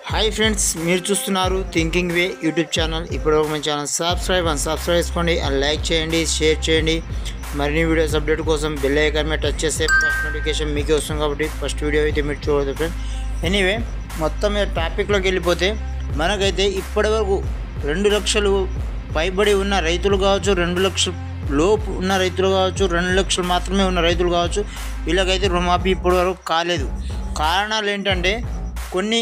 Hi friends, మీరు చూస్తున్నారు thinking వే YouTube channel. ఇప్పుడు మన ఛానల్ సబ్స్క్రైబ్ చేసుకోండి అండ్ లైక్ చేయండి, షేర్ చేయండి. మరిన్ని వీడియోస్ అప్డేట్ కోసం బెల్ ఐకాన్ మీద టచ్ చేస్తే ఫస్ట్ నోటిఫికేషన్ మీకే వస్తుంది. కాబట్టి ఫస్ట్ వీడియో అయితే మీరు చూడదు ఫ్రెండ్స్. ఎనీవే, మొత్తం మీద టాపిక్లోకి వెళ్ళిపోతే మనకైతే ఇప్పటివరకు 2 లక్షలు పైబడి ఉన్న రైతులు కావచ్చు, 2 లక్షల లోపు ఉన్న రైతులు కావచ్చు, 2 లక్షలు మాత్రమే ఉన్న రైతులు కావచ్చు, వీళ్ళకైతే రుణమాఫీ ఇప్పటివరకు కాలేదు. కారణాలు ఏంటంటే కొన్ని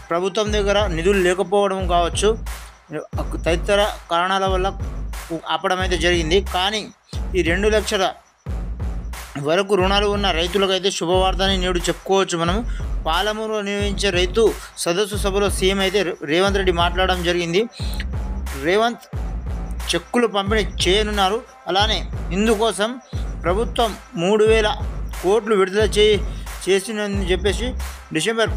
ప్రభుత్వం దగ్గర నిధులు లేకపోవడం కావచ్చు, తదితర కారణాల వల్ల ఆపడం అయితే జరిగింది. కానీ ఈ 2 లక్షల వరకు రుణాలు ఉన్న రైతులకైతే శుభవార్తని నేడు చెప్పుకోవచ్చు. మనము పాలమూరులో నిర్వహించే రైతు సదస్సు సభలో సీఎం అయితే రేవంత్ రెడ్డి మాట్లాడడం జరిగింది. రేవంత్ చెక్కులు పంపిణీ చేయనున్నారు. అలానే ఇందుకోసం ప్రభుత్వం 3,000 కోట్లు విడుదల చేసిందని చెప్పేసి డిసెంబర్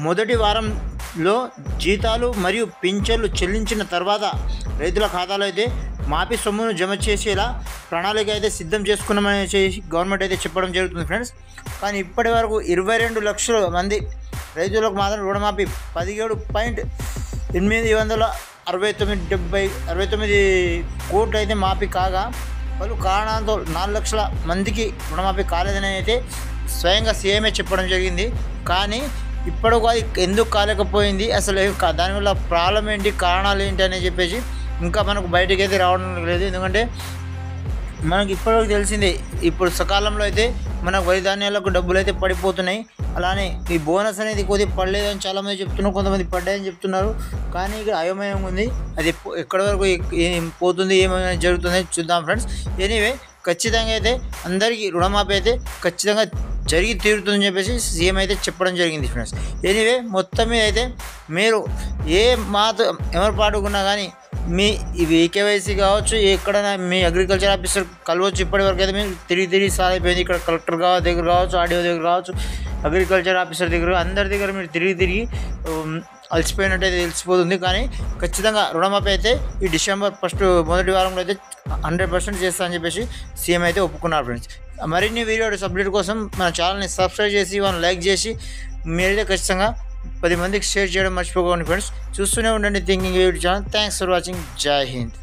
మొదటి వారంలో జీతాలు మరియు పింఛన్లు చెల్లించిన తర్వాత రైతుల ఖాతాలో అయితే మాఫీ సొమ్మును జమ చేసేలా ప్రణాళిక అయితే సిద్ధం చేసుకున్నామని గవర్నమెంట్ అయితే చెప్పడం జరుగుతుంది ఫ్రెండ్స్. కానీ ఇప్పటి వరకు 22 లక్షల మంది రైతులకు మాత్రం రుణమాఫీ 17,869 కోట్లు అయితే మాఫీ కాగా, పలు కారణాలతో 4 లక్షల మందికి రుణమాఫీ కాలేదని అయితే స్వయంగా సీఎంఏ చెప్పడం జరిగింది. కానీ ఇప్పటికీ అది ఎందుకు కాలేకపోయింది, అసలు దానివల్ల ప్రాబ్లం ఏంటి, కారణాలు ఏంటి అని చెప్పేసి ఇంకా మనకు బయటకు అయితే రావడం లేదు. ఎందుకంటే మనకు ఇప్పటివరకు తెలిసిందే, ఇప్పుడు సకాలంలో అయితే మనకు వరి ధాన్యాలకు డబ్బులు అయితే పడిపోతున్నాయి. అలానే ఈ బోనస్ అనేది కొద్దిగా పడలేదని చాలామంది చెప్తున్నారు, కొంతమంది పడ్డాయని చెప్తున్నారు. కానీ ఇక్కడ అయోమయం ఉంది, అది ఎక్కడి వరకు పోతుంది, ఏమైనా జరుగుతుంది చూద్దాం ఫ్రెండ్స్. ఎనీవే, ఖచ్చితంగా అయితే అందరికీ రుణమాఫీ అయితే ఖచ్చితంగా జరిగి తీరుతుందని చెప్పేసి సీఎం అయితే చెప్పడం జరిగింది ఫ్రెండ్స్. ఎనీవే, మొత్తం మీద అయితే మీరు ఏ మాతో ఎవరు పాడుకున్నా కానీ మీ ఈకేవైసీ కావచ్చు, ఎక్కడైనా మీ అగ్రికల్చర్ ఆఫీసర్ కలవచ్చు. ఇప్పటివరకు అయితే మీరు తిరిగి సాగిపోయింది. ఇక్కడ కలెక్టర్ దగ్గర కావచ్చు, ఆర్డీఓ దగ్గర కావచ్చు, అగ్రికల్చర్ ఆఫీసర్ దగ్గర, అందరి దగ్గర మీరు తిరిగి అలసిపోయినట్టయితే తెలిసిపోతుంది. కానీ ఖచ్చితంగా రుణమాఫీ అయితే ఈ డిసెంబర్ మొదటి వారంలో అయితే 100% చేస్తా అని చెప్పేసి సీఎం అయితే ఒప్పుకున్నారు ఫ్రెండ్స్. మరిన్ని వీడియోస్ అప్డేట్ కోసం మన ఛానల్ని సబ్స్క్రైబ్ చేసి లైక్ చేసి మీరైతే ఖచ్చితంగా 10 మందికి షేర్ చేయడం మర్చిపోకండి ఫ్రెండ్స్. చూస్తూనే ఉండండి thinking YouTube channel. Thanks for watching. జై హింద్.